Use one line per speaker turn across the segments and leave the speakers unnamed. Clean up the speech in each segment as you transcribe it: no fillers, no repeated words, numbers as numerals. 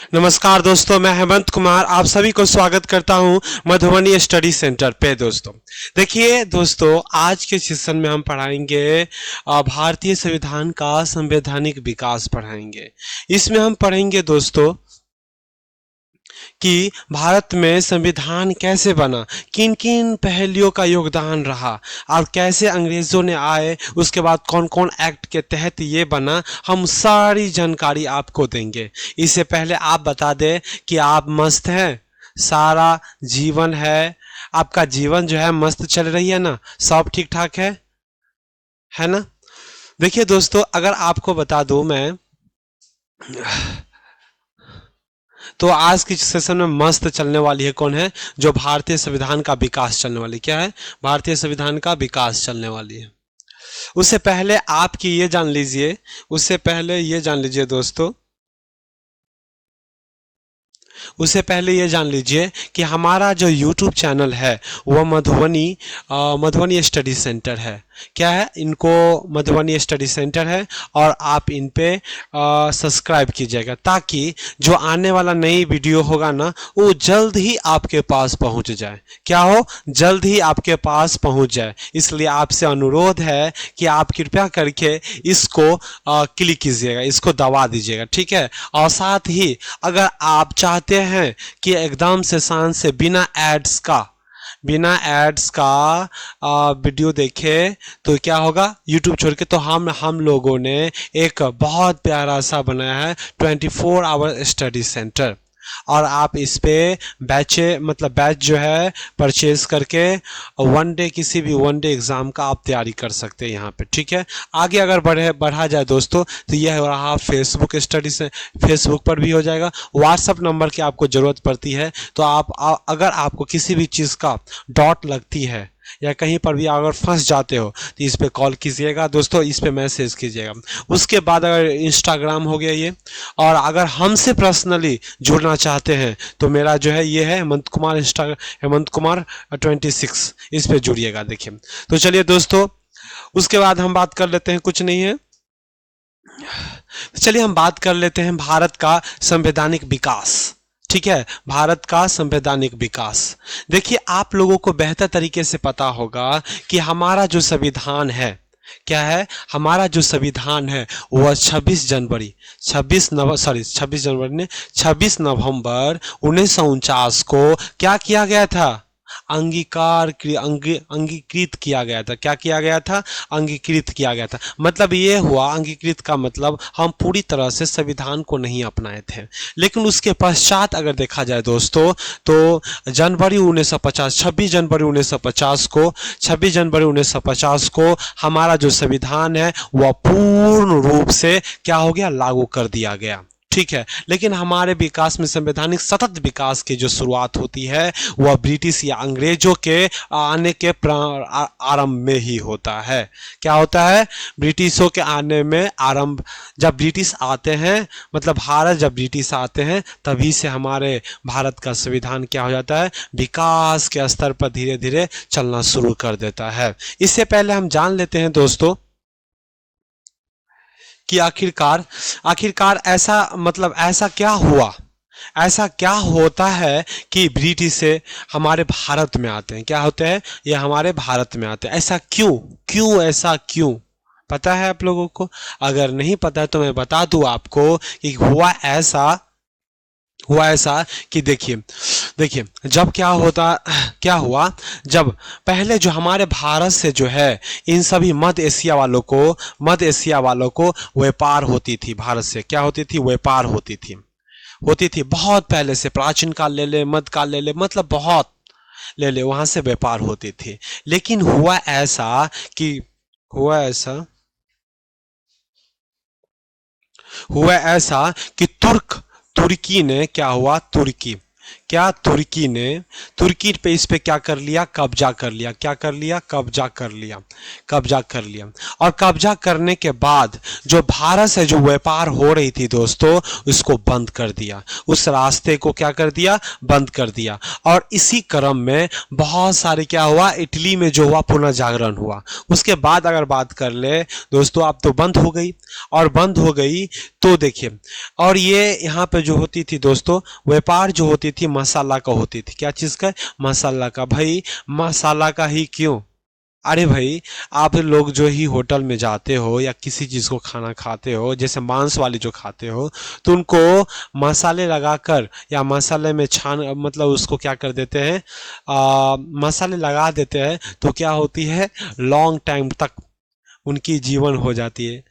नमस्कार दोस्तों, मैं हेमंत कुमार आप सभी को स्वागत करता हूं मधुबनी स्टडी सेंटर पे। दोस्तों देखिए दोस्तों, आज के सेशन में हम पढ़ाएंगे भारतीय संविधान का संवैधानिक विकास पढ़ाएंगे। इसमें हम पढ़ेंगे दोस्तों कि भारत में संविधान कैसे बना, किन किन पहलुओं का योगदान रहा और कैसे अंग्रेजों ने आए, उसके बाद कौन कौन एक्ट के तहत ये बना, हम सारी जानकारी आपको देंगे। इससे पहले आप बता दें कि आप मस्त हैं, सारा जीवन है, आपका जीवन जो है मस्त चल रही है ना, सब ठीक ठाक है ना। देखिए दोस्तों, अगर आपको बता दूं मैं, तो आज की सेशन में मस्त चलने वाली है कौन है, जो भारतीय संविधान का विकास चलने वाली, क्या है, भारतीय संविधान का विकास चलने वाली है। उससे पहले आपकी ये जान लीजिए, उससे पहले ये जान लीजिए दोस्तों, उससे पहले ये जान लीजिए कि हमारा जो YouTube चैनल है वह मधुबनी स्टडी सेंटर है। क्या है, इनको मधुबनी स्टडी सेंटर है और आप इन पे सब्सक्राइब कीजिएगा, ताकि जो आने वाला नई वीडियो होगा ना, वो जल्द ही आपके पास पहुंच जाए। क्या हो, जल्द ही आपके पास पहुंच जाए। इसलिए आपसे अनुरोध है कि आप कृपया करके इसको क्लिक कीजिएगा, इसको दबा दीजिएगा, ठीक है। और साथ ही अगर आप चाहते हैं कि एकदम से शान से बिना एड्स का वीडियो देखे, तो क्या होगा, यूट्यूब छोड़ के, तो हम लोगों ने एक बहुत प्यारा सा बनाया है 24 आवर स्टडी सेंटर, और आप इस पे बैच जो है परचेज करके वन डे, किसी भी वन डे एग्जाम का आप तैयारी कर सकते हैं यहाँ पे, ठीक है। आगे अगर बढ़ा जाए दोस्तों, तो यह हो रहा फेसबुक स्टडी से, फेसबुक पर भी हो जाएगा। व्हाट्सअप नंबर की आपको ज़रूरत पड़ती है, तो अगर आपको किसी भी चीज़ का डॉट लगती है या कहीं पर भी अगर फंस जाते हो, तो इस पे कॉल कीजिएगा दोस्तों, इस पे मैसेज कीजिएगा। उसके बाद अगर इंस्टाग्राम हो गया ये, और अगर हमसे पर्सनली जुड़ना चाहते हैं तो मेरा जो है ये है हेमंत कुमार 26, इस पे जुड़िएगा। देखिए तो चलिए दोस्तों, उसके बाद हम बात कर लेते हैं, कुछ नहीं है, चलिए हम बात कर लेते हैं भारत का संवैधानिक विकास। ठीक है, भारत का संवैधानिक विकास। देखिए, आप लोगों को बेहतर तरीके से पता होगा कि हमारा जो संविधान है, क्या है, हमारा जो संविधान है वह 26 नवंबर 1949 को क्या किया गया था, अंगीकृत किया गया था। क्या किया गया था, अंगीकृत किया गया था। मतलब ये हुआ, अंगीकृत का मतलब हम पूरी तरह से संविधान को नहीं अपनाए थे, लेकिन उसके पश्चात अगर देखा जाए दोस्तों, तो जनवरी 1950 26 जनवरी 1950 को हमारा जो संविधान है वह पूर्ण रूप से क्या हो गया, लागू कर दिया गया। ठीक है, लेकिन हमारे विकास में, संवैधानिक सतत विकास की जो शुरुआत होती है वह ब्रिटिश या अंग्रेजों के आने के आरंभ में ही होता है। क्या होता है, ब्रिटिशों के आने में आरंभ, जब ब्रिटिश आते हैं, मतलब भारत जब ब्रिटिश आते हैं, तभी से हमारे भारत का संविधान क्या हो जाता है, विकास के स्तर पर धीरे धीरे चलना शुरू कर देता है। इससे पहले हम जान लेते हैं दोस्तों कि आखिरकार ऐसा क्या हुआ, ऐसा क्या होता है कि ब्रिटिश से हमारे भारत में आते हैं, क्या होते हैं, ये हमारे भारत में आते हैं। ऐसा क्यों पता है आप लोगों को? अगर नहीं पता है तो मैं बता दूं आपको कि हुआ ऐसा कि देखिए जब क्या हुआ, जब पहले जो हमारे भारत से जो है, इन सभी मध्य एशिया वालों को व्यापार होती थी, भारत से क्या होती थी, व्यापार होती थी बहुत पहले से, प्राचीन काल ले ले, मध्य काल ले ले, मतलब बहुत ले ले, वहां से व्यापार होती थी। लेकिन हुआ ऐसा कि तुर्की ने, क्या हुआ, क्या तुर्की पे इस पे क्या कर लिया, कब्जा कर लिया। क्या कर लिया, कब्जा कर लिया, कब्जा कर लिया। और कब्जा करने के बाद जो भारत से जो व्यापार हो रही थी दोस्तों, उसको बंद कर दिया, उस रास्ते को क्या कर दिया, बंद कर दिया। और इसी क्रम में बहुत सारे क्या हुआ, इटली में जो हुआ पुनर्जागरण हुआ। उसके बाद अगर बात कर ले दोस्तों, अब तो बंद हो गई, और बंद हो गई तो देखिए, और ये यहाँ पे जो होती थी दोस्तों, व्यापार जो होती थी मसाला का होती थी। क्या चीज़ का, मसाला का। भाई मसाला का ही क्यों, अरे भाई आप लोग जो ही होटल में जाते हो या किसी चीज़ को खाना खाते हो, जैसे मांस वाली जो खाते हो, तो उनको मसाले लगाकर या मसाले में छान मतलब उसको क्या कर देते हैं, मसाले लगा देते हैं, तो क्या होती है, लॉन्ग टाइम तक उनकी जीवन हो जाती है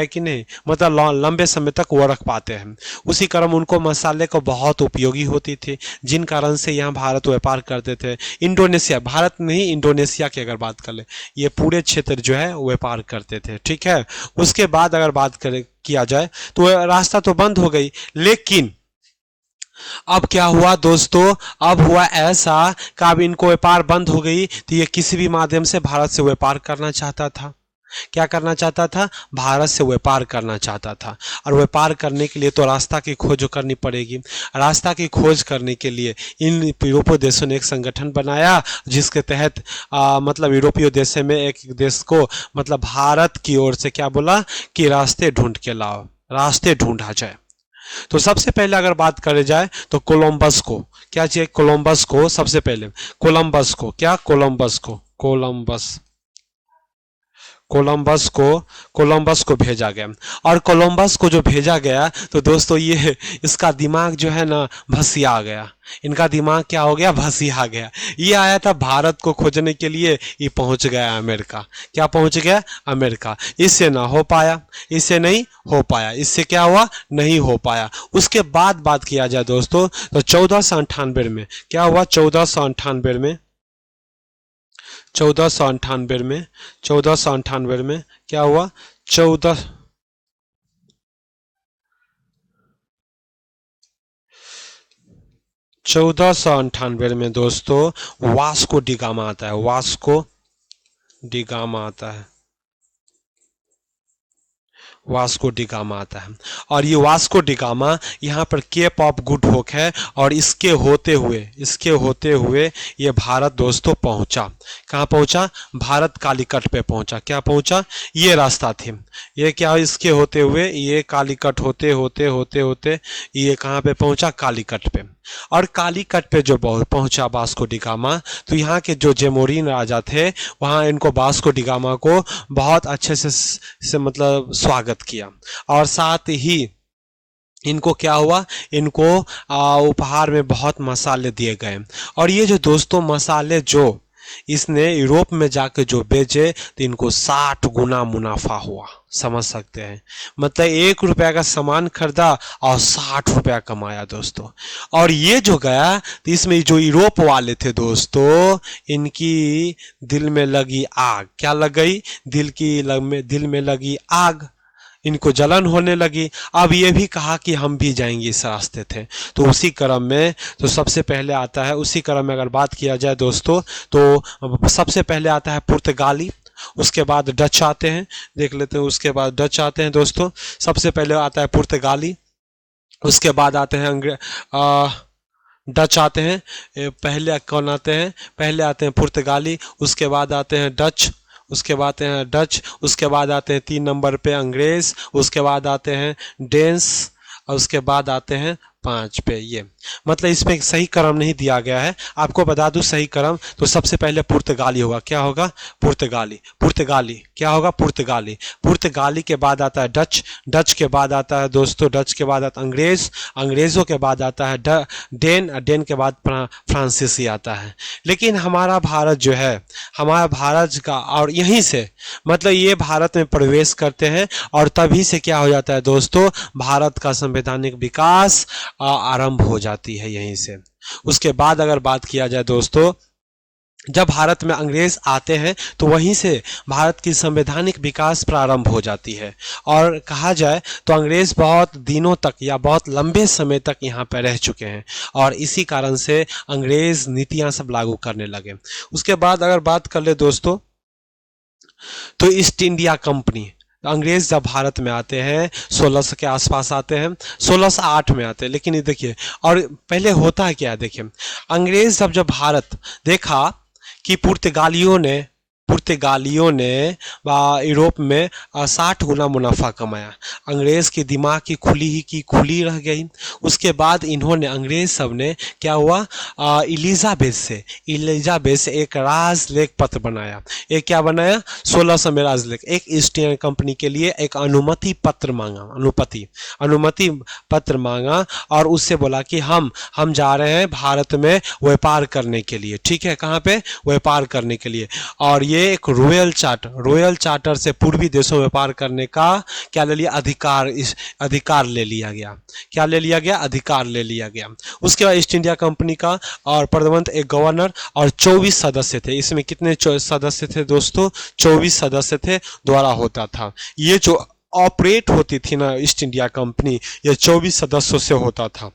कि नहीं, मतलब लंबे समय तक वो रख पाते हैं। उसी क्रम उनको मसाले को बहुत उपयोगी होती थी, जिन कारण से यहाँ भारत व्यापार करते थे। इंडोनेशिया, भारत नहीं इंडोनेशिया की अगर बात कर ले, ये पूरे क्षेत्र जो है व्यापार करते थे, ठीक है। उसके बाद अगर बात करें किया जाए तो रास्ता तो बंद हो गई, लेकिन अब क्या हुआ दोस्तों, अब हुआ ऐसा कि अब इनको व्यापार बंद हो गई, तो ये किसी भी माध्यम से भारत से व्यापार करना चाहता था। क्या करना चाहता था, भारत से व्यापार करना चाहता था। और व्यापार करने के लिए तो रास्ता की खोज करनी पड़ेगी। रास्ता की खोज करने के लिए इन यूरोपीय देशों ने एक संगठन बनाया, जिसके तहत मतलब यूरोपीय देशों में एक देश को मतलब भारत की ओर से क्या बोला कि रास्ते ढूंढ के लाओ, रास्ते ढूंढा जाए। तो सबसे पहले अगर बात करें जाए तो कोलंबस को क्या चाहिए, कोलंबस को सबसे पहले, कोलंबस को क्या, कोलंबस को, कोलंबस को भेजा गया। और कोलंबस को जो भेजा गया तो दोस्तों ये इसका दिमाग जो है ना भसिया गया, इनका दिमाग क्या हो गया, भसिया गया। ये आया था भारत को खोजने के लिए, ये पहुंच गया अमेरिका। क्या पहुंच गया, अमेरिका। इससे ना हो पाया, इससे नहीं हो पाया, इससे क्या हुआ, नहीं हो पाया। उसके बाद बात किया जाए दोस्तों तो 1498 में क्या हुआ, 1498 में 1498 में 1498 में क्या हुआ, 1498 में दोस्तों वास्को डिगामा आता है, वास्को डिगामा आता है, वास्को डिगामा आता है। और ये वास्को डिगामा यहाँ पर केप ऑफ गुड होप है, और इसके होते हुए ये भारत दोस्तों पहुंचा। कहाँ पहुंचा, भारत कालीकट पे पहुंचा। क्या पहुंचा, ये रास्ता थी, ये क्या इसके होते हुए ये कालीकट होते होते होते होते ये कहाँ पे पहुंचा, कालीकट पे। और कालीकट पे जो पहुंचा वास्को डिगामा, तो यहाँ के जो जेमोरिन राजा थे, वहाँ इनको वास्को डिगामा को बहुत अच्छे से मतलब स्वागत किया। और साथ ही इनको क्या हुआ, इनको उपहार में बहुत मसाले दिए गए। और ये जो दोस्तों मसाले जो इसने यूरोप में जाकर जो बेचे, तो इनको 60 गुना मुनाफा हुआ, समझ सकते हैं। मतलब 1 रुपया का सामान खरीदा और 60 रुपया कमाया दोस्तों। और ये जो गया तो इसमें जो यूरोप वाले थे दोस्तों, इनकी दिल में लगी आग। क्या लग गई, दिल में लगी आग, इनको जलन होने लगी। अब ये भी कहा कि हम भी जाएंगे इस रास्ते थे। तो उसी क्रम में तो सबसे पहले आता है, उसी क्रम में अगर बात किया जाए दोस्तों, तो सबसे पहले आता है पुर्तगाली, उसके बाद डच आते हैं, देख लेते हैं। उसके बाद डच आते हैं दोस्तों, सबसे पहले आता है पुर्तगाली, उसके बाद आते हैं डच आते हैं। पहले कौन आते हैं, पहले आते हैं पुर्तगाली, उसके बाद आते हैं डच, उसके बाद आते हैं डच, उसके बाद आते हैं 3 नंबर पे अंग्रेज, उसके बाद आते हैं डेंस, और उसके बाद आते हैं 5 पे ये। मतलब इसमें एक सही क्रम नहीं दिया गया है, आपको बता दूं सही क्रम। तो सबसे पहले पुर्तगाली होगा, क्या होगा, पुर्तगाली, पुर्तगाली क्या होगा, पुर्तगाली। पुर्तगाली के बाद आता है डच, डच के बाद आता है दोस्तों, डच के बाद आता है अंग्रेज, अंग्रेजों के बाद आता है डेन, डेन के बाद फ्रांसीसी आता है। लेकिन हमारा भारत जो है, हमारा भारत का, और यहीं से मतलब ये भारत में प्रवेश करते हैं, और तभी से क्या हो जाता है दोस्तों, भारत का संवैधानिक विकास आरंभ हो जाती है यहीं से। उसके बाद अगर बात किया जाए दोस्तों जब भारत में अंग्रेज आते हैं तो वहीं से भारत की संवैधानिक विकास प्रारंभ हो जाती है। और कहा जाए तो अंग्रेज बहुत दिनों तक या बहुत लंबे समय तक यहाँ पर रह चुके हैं और इसी कारण से अंग्रेज नीतियाँ सब लागू करने लगे। उसके बाद अगर बात कर ले दोस्तों, तो ईस्ट इंडिया कंपनी, अंग्रेज जब भारत में आते हैं 1600 के आसपास आते हैं, 1608 में आते हैं। लेकिन ये देखिए, और पहले होता है क्या, देखिए अंग्रेज जब भारत देखा कि पुर्तगालियों ने यूरोप में 60 गुना मुनाफा कमाया, अंग्रेज की दिमाग की खुली रह गई। उसके बाद इन्होंने अंग्रेज सब ने क्या हुआ, इलिजाबेथ से एक राजलेख पत्र बनाया। एक क्या बनाया, 1600 में राजलेख, एक ईस्ट इंडिया कंपनी के लिए एक अनुमति पत्र मांगा और उससे बोला कि हम जा रहे हैं भारत में व्यापार करने के लिए। ठीक है, कहाँ पे, व्यापार करने के लिए। और ये एक रॉयल चार्टर से पूर्वी देशों में व्यापार करने का क्या ले लिया, अधिकार ले लिया गया। क्या ले लिया गया, अधिकार ले लिया गया। उसके बाद ईस्ट इंडिया कंपनी का और प्रबंध एक गवर्नर और 24 सदस्य थे। इसमें कितने सदस्य थे दोस्तों, 24 सदस्य थे द्वारा होता था। ये जो ऑपरेट होती थी ना ईस्ट इंडिया कंपनी, ये 24 सदस्यों से होता था।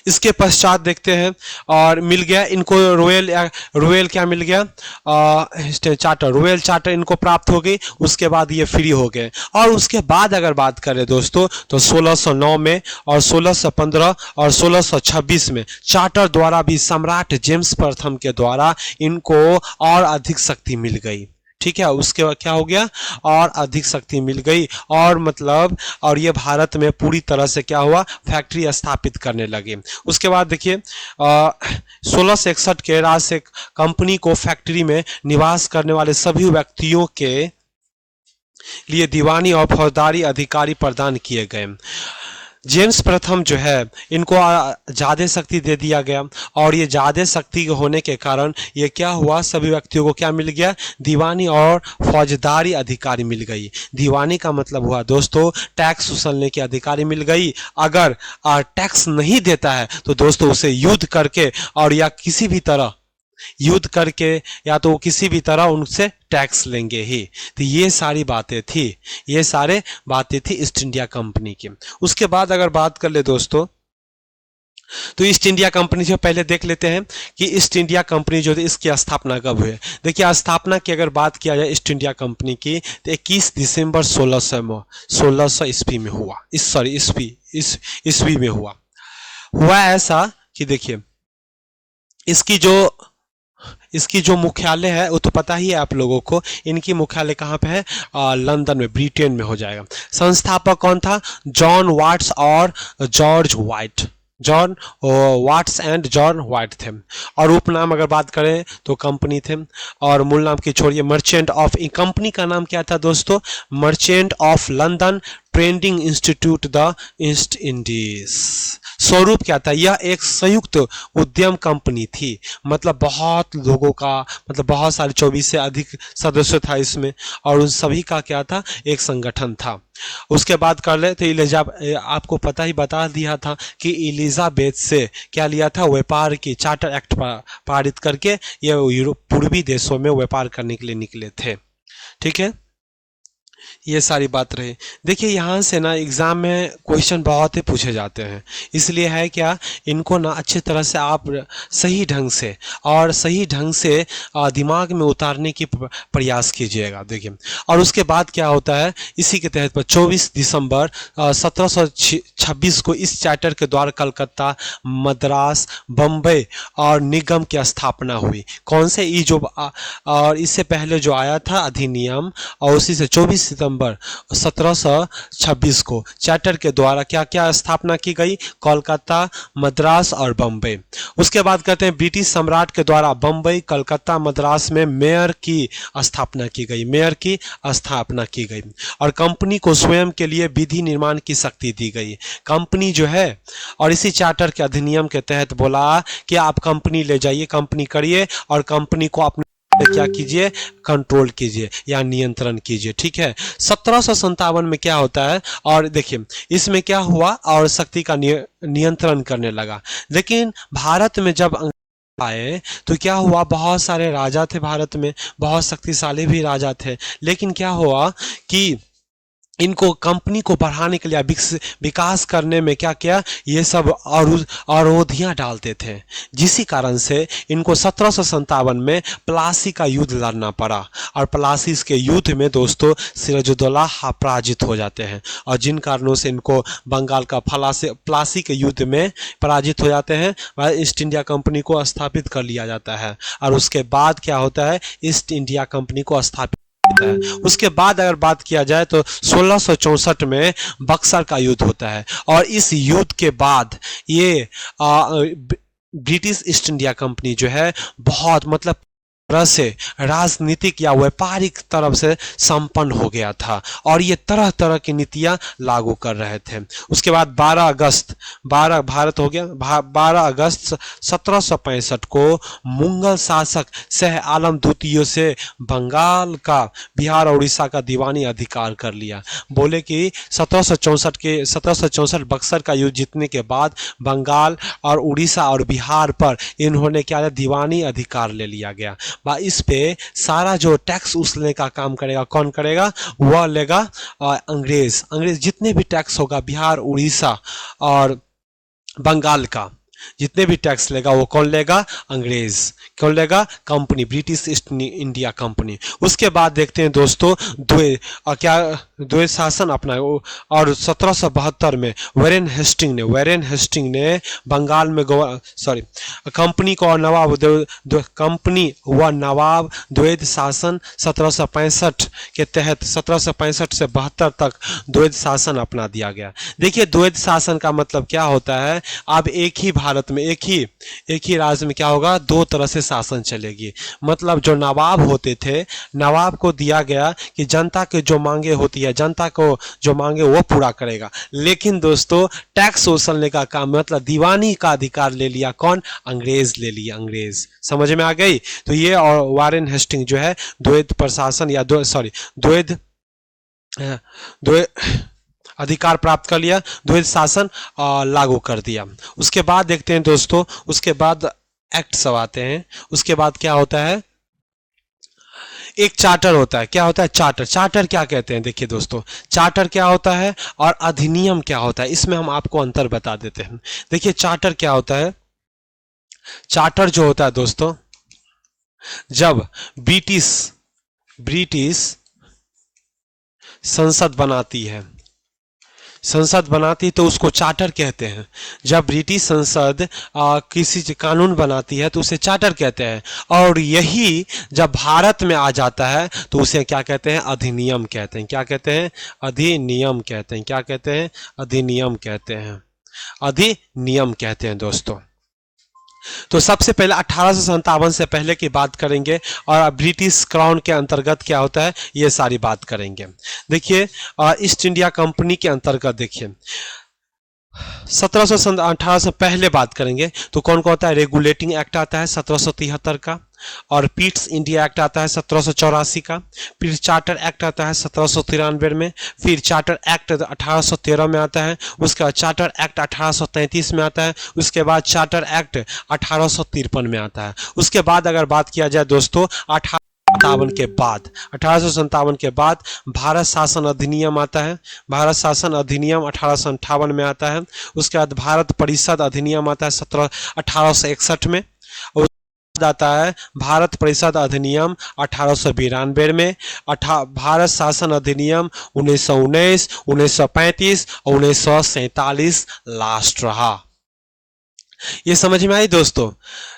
इसके पश्चात देखते हैं, और मिल गया इनको रॉयल क्या मिल गया, रॉयल चार्टर इनको प्राप्त हो गई। उसके बाद ये फ्री हो गए। और उसके बाद अगर बात करें दोस्तों, तो 1609 में और 1615 और 1626 में चार्टर द्वारा भी सम्राट जेम्स प्रथम के द्वारा इनको और अधिक शक्ति मिल गई। ठीक है, उसके बाद क्या हो गया, और अधिक शक्ति मिल गई, और मतलब और ये भारत में पूरी तरह से क्या हुआ, फैक्ट्री स्थापित करने लगे। उसके बाद देखिए 1661 के राज से कंपनी को फैक्ट्री में निवास करने वाले सभी व्यक्तियों के लिए दीवानी और फौजदारी अधिकारी प्रदान किए गए। जेम्स प्रथम जो है इनको ज़्यादा शक्ति दे दिया गया, और ये ज़्यादा शक्ति होने के कारण ये क्या हुआ, सभी व्यक्तियों को क्या मिल गया, दीवानी और फौजदारी अधिकारी मिल गई। दीवानी का मतलब हुआ दोस्तों टैक्स वसूलने की अधिकारी मिल गई। अगर टैक्स नहीं देता है तो दोस्तों उसे युद्ध करके और या किसी भी तरह युद्ध करके या तो किसी भी तरह उनसे टैक्स लेंगे ही। तो ये सारी बातें थी ईस्ट इंडिया कंपनी की। उसके बाद अगर बात कर ले दोस्तों, तो ईस्ट इंडिया कंपनी से पहले देख लेते हैं कि ईस्ट इंडिया कंपनी जो थी इसकी स्थापना कब हुई। देखिए स्थापना की अगर बात किया जाए ईस्ट इंडिया कंपनी की, तो 21 दिसंबर 1600 ईस्वी में हुआ। ईस्वी में हुआ ऐसा कि देखिए इसकी जो मुख्यालय है वो तो पता ही है आप लोगों को। इनकी मुख्यालय कहाँ पे है, लंदन में, ब्रिटेन में हो जाएगा। संस्थापक कौन था, जॉन वाट्स और जॉर्ज वाइट थे। और उपनाम अगर बात करें तो कंपनी थे, और मूल नाम की छोड़िए, मर्चेंट ऑफ, कंपनी का नाम क्या था दोस्तों, merchant of London trading institute the east Indies. स्वरूप क्या था, यह एक संयुक्त उद्यम कंपनी थी। मतलब बहुत लोगों का, मतलब बहुत सारे 24 से अधिक सदस्य था इसमें, और उन सभी का क्या था, एक संगठन था। उसके बाद कर ले तो आपको पता ही बता दिया था कि इलिजाबेथ से क्या लिया था, व्यापार की चार्टर एक्ट पारित करके ये यूरोप पूर्वी देशों में व्यापार करने के लिए निकले थे। ठीक है, ये सारी बात रही। देखिए यहाँ से ना एग्ज़ाम में क्वेश्चन बहुत ही पूछे जाते हैं, इसलिए है क्या, इनको ना अच्छी तरह से आप सही ढंग से दिमाग में उतारने की प्रयास कीजिएगा। देखिए, और उसके बाद क्या होता है, इसी के तहत पर 24 दिसंबर 1726 को इस चार्टर के द्वारा कलकत्ता, मद्रास, बम्बई और निगम की स्थापना हुई। कौन से ये जो और इससे पहले जो आया था अधिनियम, और उसी से 24 सितंबर 1726 को चार्टर के द्वारा क्या क्या स्थापना की गई, कोलकाता, मद्रास और बम्बई। उसके बाद कहते हैं ब्रिटिश सम्राट के द्वारा बम्बई, कलकत्ता, मद्रास में मेयर की स्थापना की गई और कंपनी को स्वयं के लिए विधि निर्माण की शक्ति दी गई। कंपनी जो है, और इसी चार्टर के अधिनियम के तहत बोला कि आप कंपनी ले जाइए, कंपनी करिए और कंपनी को अपने क्या कीजिए, कंट्रोल कीजिए या नियंत्रण कीजिए। ठीक है, 1757 में क्या होता है, और देखिए इसमें क्या हुआ, और शक्ति का नियंत्रण करने लगा। लेकिन भारत में जब आए तो क्या हुआ, बहुत सारे राजा थे भारत में, बहुत शक्तिशाली भी राजा थे, लेकिन क्या हुआ कि इनको कंपनी को बढ़ाने के लिए विकास करने में क्या किया, ये सब अवरोधियां डालते थे, जिसी कारण से इनको 1757 में प्लासी का युद्ध लड़ना पड़ा। और प्लासी के युद्ध में दोस्तों सिराजुद्दौला पराजित हो जाते हैं, और जिन कारणों से इनको बंगाल का प्लासी के युद्ध में पराजित हो जाते हैं, वह ईस्ट इंडिया कंपनी को स्थापित कर लिया जाता है। और उसके बाद क्या होता है, ईस्ट इंडिया कंपनी को स्थापित होता है। उसके बाद अगर बात किया जाए तो 1664 में बक्सर का युद्ध होता है, और इस युद्ध के बाद ये ब्रिटिश ईस्ट इंडिया कंपनी जो है बहुत मतलब तरह से राजनीतिक या व्यापारिक तरफ से संपन्न हो गया था, और ये तरह तरह की नीतियां लागू कर रहे थे। उसके बाद 12 अगस्त 12 भारत हो गया 12 अगस्त 1765 को मुगल शासक शाह आलम द्वितीय से बंगाल का, बिहार और उड़ीसा का दीवानी अधिकार कर लिया। बोले कि 1764 बक्सर का युद्ध जीतने के बाद बंगाल और उड़ीसा और बिहार पर इन्होंने क्या दीवानी अधिकार ले लिया गया। इस पे सारा जो टैक्स उसने का काम करेगा, कौन करेगा, वह लेगा अंग्रेज। जितने भी टैक्स होगा बिहार, उड़ीसा और बंगाल का, जितने भी टैक्स लेगा वो कौन लेगा, अंग्रेज। कौन लेगा, company, British east India company. उसके बाद देखते हैं दोस्तों द्वैध शासन अपना, और 1772 में वेरेन हेस्टिंग ने बंगाल में कंपनी को और कंपनी व नवाब द्वैध शासन 1765 के तहत 1765 से 72 तक द्वैध शासन अपना दिया गया। देखिए द्वैध शासन का मतलब क्या होता है, अब एक ही भारत में एक ही राज्य में क्या होगा, दो तरह से शासन चलेगी। मतलब जो नवाब होते थे, नवाब को दिया गया कि जनता के जो मांगे होती है, जनता को जो मांगे वो पूरा करेगा, लेकिन दोस्तों टैक्स वसूलने का काम, मतलब दीवानी का अधिकार ले लिया कौन, अंग्रेज ले लिया, अंग्रेज। समझ में आ गई। तो ये और वारेन हेस्टिंग जो है द्वैध प्रशासन या द्वैध अधिकार प्राप्त कर लिया, द्वैध शासन लागू कर दिया। उसके बाद देखते हैं दोस्तों, उसके बाद एक्ट सब आते हैं। उसके बाद क्या होता है, एक चार्टर होता है। क्या होता है, चार्टर क्या कहते हैं, देखिए दोस्तों चार्टर क्या होता है और अधिनियम क्या होता है, इसमें हम आपको अंतर बता देते हैं। देखिए चार्टर क्या होता है, चार्टर जो होता है दोस्तों, जब ब्रिटिश संसद बनाती तो उसको चार्टर कहते हैं। जब ब्रिटिश संसद किसी कानून बनाती है तो उसे चार्टर कहते हैं, और यही जब भारत में आ जाता है तो उसे क्या कहते हैं, अधिनियम कहते हैं। क्या कहते हैं, अधिनियम कहते हैं। क्या कहते हैं, अधिनियम कहते हैं। अधिनियम कहते हैं दोस्तों। तो सबसे पहले 1857 से पहले की बात करेंगे, और ब्रिटिश क्राउन के अंतर्गत क्या होता है ये सारी बात करेंगे। देखिए ईस्ट इंडिया कंपनी के अंतर्गत देखिए 1800 से पहले बात करेंगे तो कौन कौन होता है, रेगुलेटिंग एक्ट आता है 1773 का, और पीट्स इंडिया एक्ट आता है 1784 का, फिर चार्टर एक्ट आता है 1793 में, फिर चार्टर एक्ट 1813 में आता है, उसके बाद चार्टर एक्ट 1833 में आता है, उसके बाद चार्टर एक्ट 1853 में आता है। उसके बाद अगर बात किया जाए दोस्तों 1857 के बाद भारत शासन अधिनियम आता है। भारत शासन अधिनियम 1858 में आता है। उसके बाद भारत परिषद अधिनियम आता है 1861 में। आता है भारत परिषद अधिनियम 1892 में। भारत शासन अधिनियम 1919, 1935 और 1947 लास्ट रहा। ये समझ में आई दोस्तों,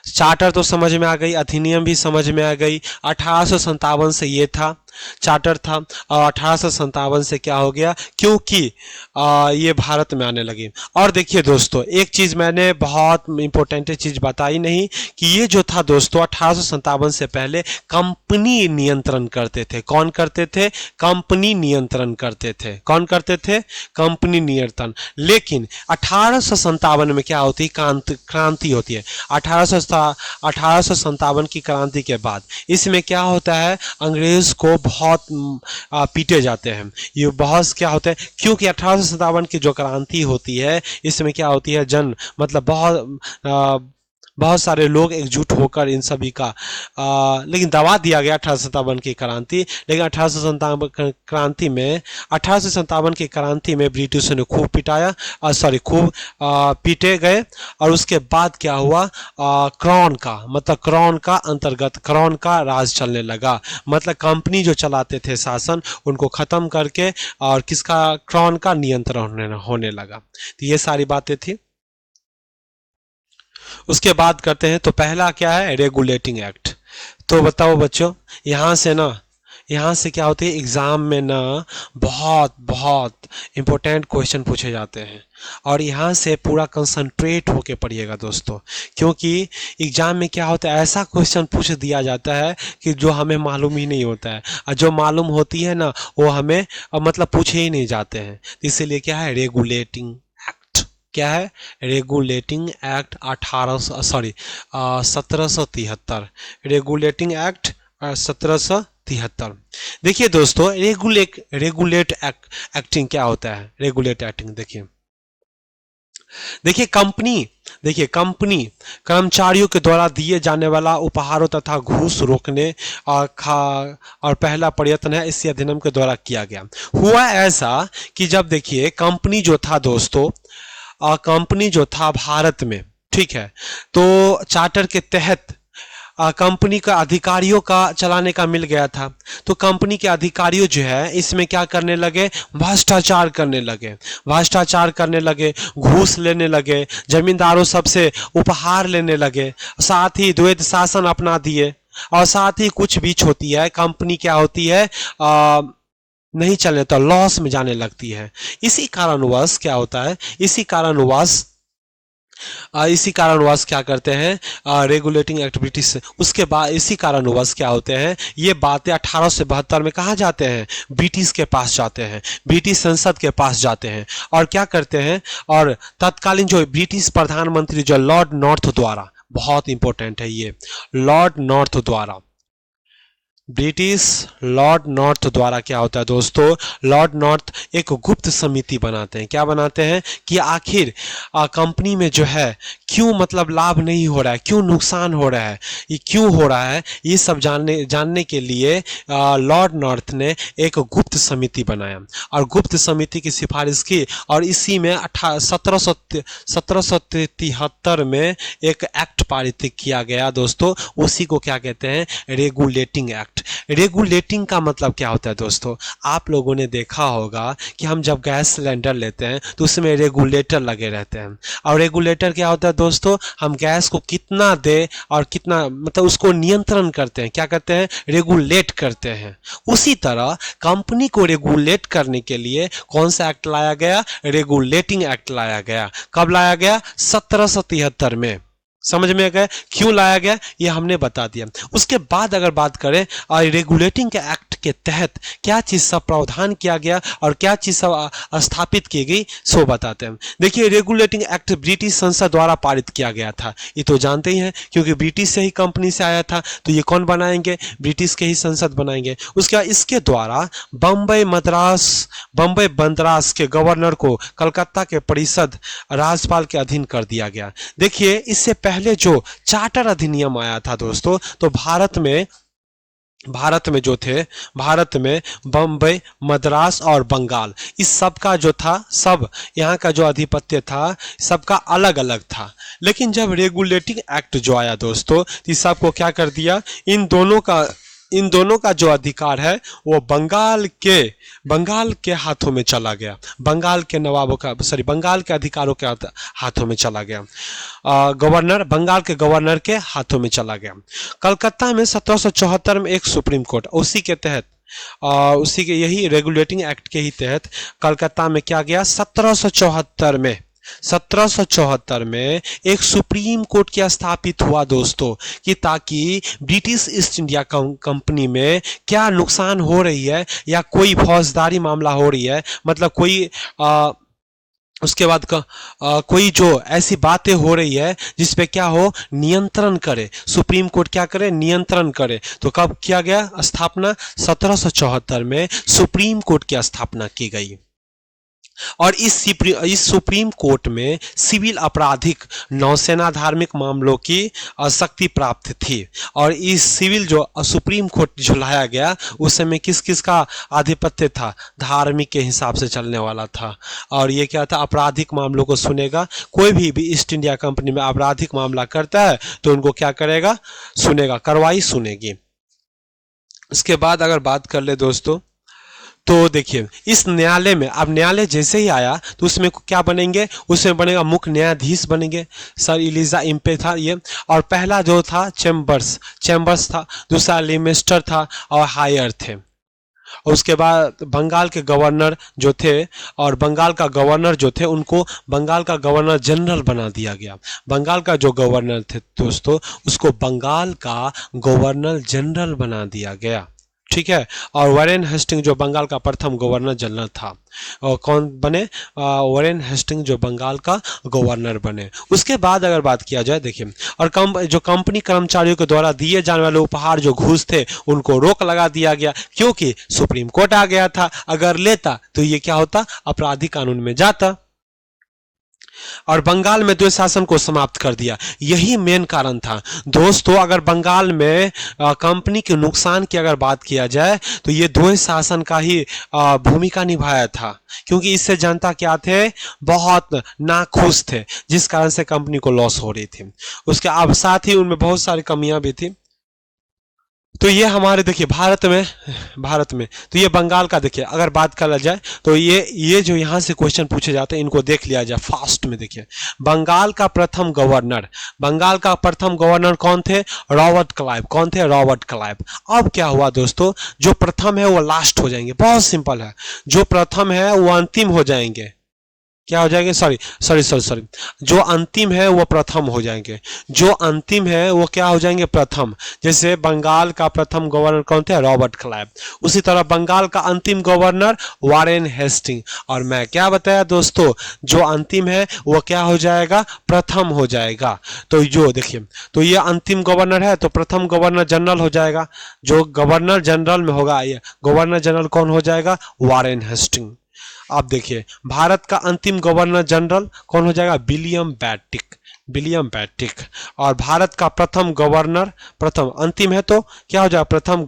चार्टर तो समझ में आ गई, अधिनियम भी समझ में आ गई। 1857 से ये था, चार्टर था, और 1857 से क्या हो गया, क्योंकि ये भारत में आने लगी। और देखिए दोस्तों एक चीज मैंने बहुत इंपॉर्टेंट चीज बताई नहीं, कि ये जो था दोस्तों 1857 से पहले कंपनी नियंत्रण करते थे। कौन करते थे, कंपनी नियंत्रण करते थे। कौन करते थे, कंपनी नियंत्रण। लेकिन 1857 में क्या होती, क्रांति होती है। 1857 की क्रांति के बाद इसमें क्या होता है, अंग्रेज को बहुत पीटे जाते हैं। ये बहुत क्या होता है, क्योंकि 1857 की जो क्रांति होती है इसमें क्या होती है, मतलब बहुत बहुत सारे लोग एकजुट होकर इन सभी का लेकिन दबा दिया गया 1857 की क्रांति। लेकिन 1857 क्रांति में 1857 की क्रांति में ब्रिटिशों ने खूब पिटाया, सॉरी खूब पीटे गए। और उसके बाद क्या हुआ, क्राउन का मतलब क्राउन का अंतर्गत क्राउन का राज चलने लगा। मतलब कंपनी जो चलाते थे शासन, उनको खत्म करके और किसका, क्राउन का नियंत्रण होने लगा। तो ये सारी बातें थी। उसके बाद करते हैं, तो पहला क्या है, रेगुलेटिंग एक्ट। तो बताओ बच्चों, यहाँ से क्या होती है, एग्जाम में ना बहुत बहुत इंपॉर्टेंट क्वेश्चन पूछे जाते हैं। और यहाँ से पूरा कंसंट्रेट होके पढ़िएगा दोस्तों, क्योंकि एग्जाम में क्या होता है, ऐसा क्वेश्चन पूछ दिया जाता है कि जो हमें मालूम ही नहीं होता है, और जो मालूम होती है ना वो हमें मतलब पूछे ही नहीं जाते हैं। इसीलिए क्या है, रेगुलेटिंग एक्ट। क्या है, रेगुलेटिंग एक्ट 1773। Regulating act 1773। देखिए दोस्तों, रेगुलेट एक्टिंग क्या होता है, रेगुलेट एक्टिंग देखिए कंपनी कर्मचारियों के द्वारा दिए जाने वाला उपहारों तथा घूस रोकने और पहला प्रयत्न है इसी अधिनियम के द्वारा किया गया। हुआ ऐसा कि जब देखिए कंपनी जो था दोस्तों, कंपनी जो था भारत में, ठीक है, तो चार्टर के तहत कंपनी का अधिकारियों का चलाने का मिल गया था। तो कंपनी के अधिकारियों जो है इसमें क्या करने लगे, भ्रष्टाचार करने लगे, घूस लेने लगे, जमींदारों सबसे उपहार लेने लगे, साथ ही द्वैध शासन अपना दिए। और साथ ही कुछ बीच होती है, कंपनी क्या होती है, नहीं चलने तो लॉस में जाने लगती है। इसी कारणवश क्या होता है, इसी कारणवश क्या करते हैं, रेगुलेटिंग एक्टिविटीज। उसके बाद इसी कारणवश क्या होते हैं, ये बातें 1872 में कहाँ जाते हैं, ब्रिटिश के पास जाते हैं, ब्रिटिश संसद के पास जाते हैं। और क्या करते हैं, और तत्कालीन जो ब्रिटिश प्रधानमंत्री जो लॉर्ड नॉर्थ द्वारा, बहुत इंपॉर्टेंट है ये, लॉर्ड नॉर्थ द्वारा, ब्रिटिश लॉर्ड नॉर्थ द्वारा क्या होता है दोस्तों, लॉर्ड नॉर्थ एक गुप्त समिति बनाते हैं। क्या बनाते हैं कि आखिर कंपनी में जो है क्यों मतलब लाभ नहीं हो रहा है, क्यों नुकसान हो रहा है, ये क्यों हो रहा है, ये सब जानने के लिए लॉर्ड नॉर्थ ने एक गुप्त समिति बनाया और गुप्त समिति की सिफारिश की। और इसी में 1773 में एक एक्ट पारित किया गया दोस्तों, उसी को क्या कहते हैं, रेगुलेटिंग एक्ट। रेगुलेटिंग का मतलब क्या होता है दोस्तों, आप लोगों ने देखा होगा कि हम जब गैस सिलेंडर लेते हैं तो उसमें रेगुलेटर लगे रहते हैं। और रेगुलेटर क्या होता है दोस्तों, हम गैस को कितना दे और कितना मतलब उसको नियंत्रण करते हैं, क्या करते हैं, रेगुलेट करते हैं। उसी तरह कंपनी को रेगुलेट करने के लिए कौन सा एक्ट लाया गया, रेगुलेटिंग एक्ट लाया गया। कब लाया गया, 1773 में। समझ में आ गया क्यों लाया गया, ये हमने बता दिया। उसके बाद अगर बात करें रेगुलेटिंग के एक्ट के तहत क्या चीज सब प्रावधान किया गया और क्या चीज सब स्थापित की गई, सो बताते हैं। देखिए रेगुलेटिंग एक्ट ब्रिटिश संसद द्वारा पारित किया गया था, ये तो जानते ही हैं, क्योंकि ब्रिटिश से ही कंपनी से आया था, तो ये कौन बनाएंगे, ब्रिटिश के ही संसद बनाएंगे। उसके बाद इसके द्वारा बम्बई मद्रास के गवर्नर को कलकत्ता के परिषद राज्यपाल के अधीन कर दिया गया। देखिए इससे पहले जो चार्टर अधिनियम आया था दोस्तों, तो भारत में जो थे, भारत में बम्बई, मद्रास और बंगाल, इस सब का जो था, सब यहाँ का जो अधिपत्य था सबका अलग अलग था। लेकिन जब रेगुलेटिंग एक्ट जो आया दोस्तों, तो इस सबको क्या कर दिया, इन दोनों का जो अधिकार है वो बंगाल के हाथों में चला गया, बंगाल के अधिकारों के हाथों में चला गया। बंगाल के गवर्नर के हाथों में चला गया। कलकत्ता में 1774 में एक सुप्रीम कोर्ट, उसी के तहत उसी के यही रेगुलेटिंग एक्ट के ही तहत कलकत्ता में क्या गया, 1774 में एक सुप्रीम कोर्ट क्या स्थापित हुआ दोस्तों, कि ताकि ब्रिटिश ईस्ट इंडिया कंपनी में क्या नुकसान हो रही है या कोई फौजदारी मामला हो रही है, मतलब कोई उसके बाद कोई जो ऐसी बातें हो रही है जिस पे क्या हो, नियंत्रण करे, सुप्रीम कोर्ट क्या करे, नियंत्रण करे। तो कब किया गया स्थापना, 1774 में सुप्रीम कोर्ट की स्थापना की गई। और इस सुप्रीम कोर्ट में सिविल आपराधिक नौसेना धार्मिक मामलों की शक्ति प्राप्त थी। और इस सिविल जो सुप्रीम कोर्ट जो लाया गया उस समय किस किस का आधिपत्य था, धार्मिक के हिसाब से चलने वाला था। और ये क्या था, आपराधिक मामलों को सुनेगा। कोई भी ईस्ट इंडिया कंपनी में आपराधिक मामला करता है तो उनको क्या करेगा, सुनेगा, कार्रवाई सुनेगी। उसके बाद अगर बात कर ले दोस्तों तो देखिए इस न्यायालय में, अब न्यायालय जैसे ही आया तो उसमें क्या बनेंगे, उसमें बनेगा मुख्य न्यायाधीश बनेंगे, सर इलिजा इम्पे था ये। और पहला जो था चैम्बर्स था, दूसरा लिमेस्टर था और हायर थे। और उसके बाद बंगाल के गवर्नर जो थे, और बंगाल का गवर्नर जो थे उनको बंगाल का गवर्नर जनरल बना दिया गया। बंगाल का जो गवर्नर थे दोस्तों उसको बंगाल का गवर्नर जनरल बना दिया गया, ठीक है। और वॉरेन हेस्टिंग जो बंगाल का प्रथम गवर्नर जनरल था, और कौन बने, वॉरेन हेस्टिंग जो बंगाल का गवर्नर बने। उसके बाद अगर बात किया जाए देखिए, और जो कंपनी कर्मचारियों के द्वारा दिए जाने वाले उपहार जो घूस थे उनको रोक लगा दिया गया, क्योंकि सुप्रीम कोर्ट आ गया था। अगर लेता तो ये क्या होता, आपराधिक कानून में जाता। और बंगाल में द्वैत शासन को समाप्त कर दिया, यही मेन कारण था दोस्तों। अगर बंगाल में कंपनी के नुकसान की अगर बात किया जाए तो ये द्वैत शासन का ही भूमिका निभाया था, क्योंकि इससे जनता क्या थे, बहुत नाखुश थे, जिस कारण से कंपनी को लॉस हो रही थी। उसके अब साथ ही उनमें बहुत सारी कमियां भी थी। तो ये हमारे देखिए भारत में तो ये बंगाल का देखिए अगर बात करा जाए तो ये जो यहाँ से क्वेश्चन पूछे जाते हैं इनको देख लिया जाए फास्ट में। देखिए बंगाल का प्रथम गवर्नर कौन थे, रॉबर्ट क्लाइव। कौन थे, रॉबर्ट क्लाइव। अब क्या हुआ दोस्तों, जो प्रथम है वो लास्ट हो जाएंगे, बहुत सिंपल है, जो प्रथम है वो अंतिम हो जाएंगे, क्या हो जाएंगे, सॉरी, जो अंतिम है वो प्रथम हो जाएंगे, जो अंतिम है वो क्या हो जाएंगे, प्रथम। जैसे बंगाल का प्रथम गवर्नर कौन थे, रॉबर्ट क्लाइव। उसी तरह बंगाल का अंतिम गवर्नर वॉरेन हेस्टिंग। और मैं क्या बताया दोस्तों, जो अंतिम है वो क्या हो जाएगा, प्रथम हो जाएगा। तो जो देखिए, तो ये अंतिम गवर्नर है तो प्रथम गवर्नर जनरल हो जाएगा। जो गवर्नर जनरल में होगा, ये गवर्नर जनरल कौन हो जाएगा, वॉरेन हेस्टिंग। अब देखिए भारत का अंतिम गवर्नर जनरल कौन हो जाएगा, विलियम बैटिक। और भारत का प्रथम गवर्नर, प्रथम अंतिम है तो क्या हो जाएगा, प्रथम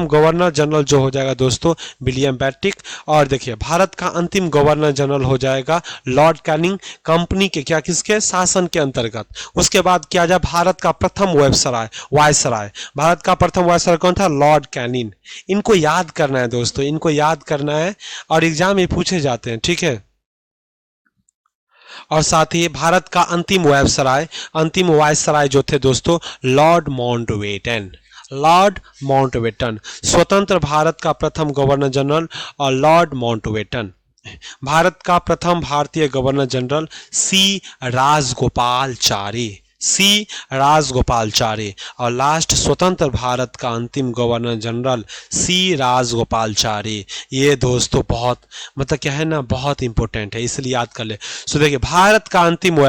गवर्नर जनरल जो हो जाएगा दोस्तों विलियम बैटिक। और देखिए भारत का अंतिम गवर्नर जनरल हो जाएगा लॉर्ड कैनिंग, कंपनी के क्या किसके शासन के अंतर्गत। उसके बाद क्या जाए, भारत का प्रथम वायसराय, भारत का प्रथम वायसराय कौन था, लॉर्ड कैनिंग। इनको याद करना है दोस्तों, इनको याद करना है और एग्जाम में पूछे जाते हैं, ठीक है। और साथ ही भारत का अंतिम वायसराय जो थे दोस्तों लॉर्ड माउंटबेटन। स्वतंत्र भारत का प्रथम गवर्नर जनरल और लॉर्ड माउंटबेटन। भारत का प्रथम भारतीय गवर्नर जनरल सी राजगोपालचारी। और लास्ट स्वतंत्र भारत का अंतिम गवर्नर जनरल सी राजगोपालचारी। ये दोस्तों बहुत मतलब क्या है ना, बहुत इंपॉर्टेंट है, इसलिए याद कर ले। सो देखिए भारत का अंतिम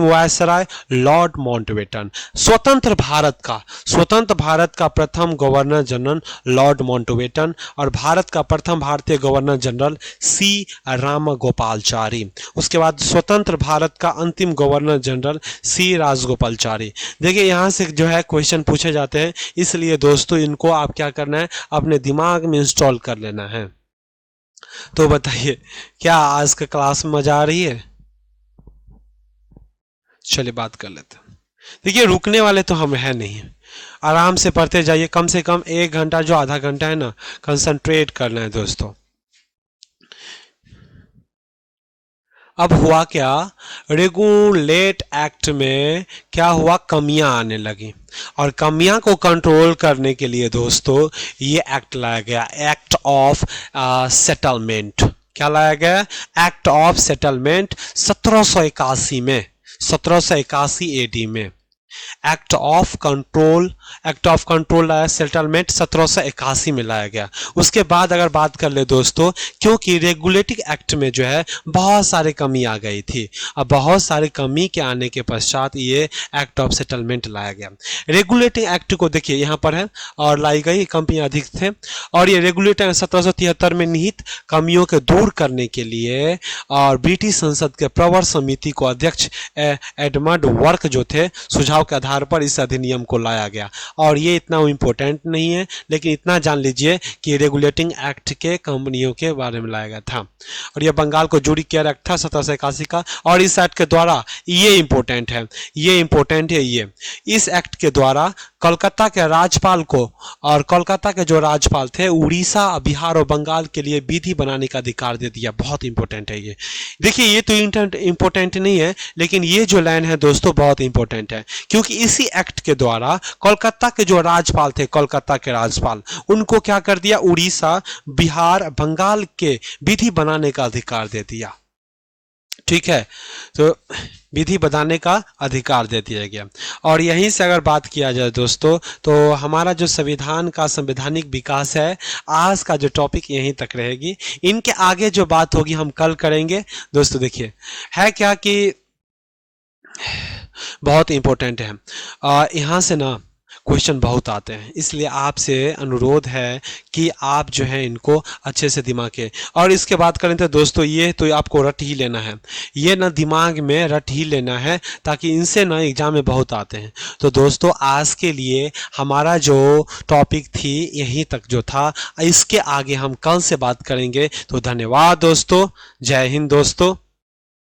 वायसराय लॉर्ड माउंटबेटन। स्वतंत्र भारत का प्रथम गवर्नर जनरल लॉर्ड माउंटबेटन। और भारत का प्रथम भारतीय गवर्नर जनरल सी रामगोपालचारी। उसके बाद स्वतंत्र भारत का अंतिम गवर्नर जनरल सी राजगोपालचारी। देखिए यहाँ से जो है क्वेश्चन पूछे जाते हैं, इसलिए दोस्तों इनको आप क्या करना है, अपने दिमाग में इंस्टॉल कर लेना है। तो बताइए क्या आज का क्लास में मजा आ रही है? चलिए बात कर लेते हैं। देखिए रुकने वाले तो हम है नहीं, आराम से पढ़ते जाइए। कम से कम 1 घंटा जो आधा घंटा है ना, कंसंट्रेट करना है दोस्तों। अब हुआ क्या, रेगुलेट एक्ट में क्या हुआ, कमियां आने लगी। और कमियां को कंट्रोल करने के लिए दोस्तों ये एक्ट लाया गया, एक्ट ऑफ सेटलमेंट। क्या लाया गया, एक्ट ऑफ सेटलमेंट 1781 में, 1781 एडी में। Act of control act of control लाया सेटलमेंट 1781 में लाया गया। उसके बाद अगर बात कर ले दोस्तों, क्योंकि रेगुलेटिंग एक्ट में जो है बहुत सारी कमी आ गई थी, अब बहुत सारी कमी के आने के पश्चात ये एक्ट ऑफ सेटलमेंट लाया गया। रेगुलेटिंग एक्ट को देखिए यहाँ पर है और लाई गई कंपनियां अधिक थे, और ये रेगुलेटिंग 1773 में निहित कमियों को दूर करने के लिए और ब्रिटिश संसद के प्रवर समिति को अध्यक्ष एडमंड वर्क जो थे, सुझाव के आधार पर इस अधिनियम को लाया गया। और ये इतना इम्पोर्टेंट नहीं है, लेकिन इतना जान लीजिए कि रेगुलेटिंग एक्ट के कंपनियों के बारे में लाया गया था। और ये बंगाल को जूरी केयर एक्ट था 1781 का, और इस एक्ट के द्वारा ये इंपॉर्टेंट है, ये इंपॉर्टेंट है ये, इस एक्ट के द्वारा कोलकाता के राज्यपाल को, और कोलकाता के जो राज्यपाल थे उड़ीसा, बिहार और बंगाल के लिए विधि बनाने का अधिकार दे दिया। बहुत इंपॉर्टेंट है ये। देखिए ये तो इंपॉर्टेंट नहीं है, लेकिन ये जो लाइन है दोस्तों बहुत इंपॉर्टेंट है, क्योंकि इसी एक्ट के द्वारा कोलकाता के जो राज्यपाल थे, कोलकाता के राज्यपाल, उनको क्या कर दिया, उड़ीसा, बिहार, बंगाल के विधि बनाने का अधिकार दे दिया। ठीक है, तो विधि बनाने का अधिकार दे दिया गया। और यहीं से अगर बात किया जाए दोस्तों, तो हमारा जो संविधान का संवैधानिक विकास है, आज का जो टॉपिक यहीं तक रहेगी। इनके आगे जो बात होगी हम कल करेंगे दोस्तों। देखिए है क्या कि बहुत इंपॉर्टेंट है, यहाँ से ना क्वेश्चन बहुत आते हैं, इसलिए आपसे अनुरोध है कि आप जो है इनको अच्छे से दिमाग के, और इसके बात करें तो दोस्तों ये तो आपको रट ही लेना है, ये ना दिमाग में रट ही लेना है, ताकि इनसे ना एग्जाम में बहुत आते हैं। तो दोस्तों आज के लिए हमारा जो टॉपिक थी यहीं तक जो था, इसके आगे हम कल से बात करेंगे। तो धन्यवाद दोस्तों, जय हिंद दोस्तों।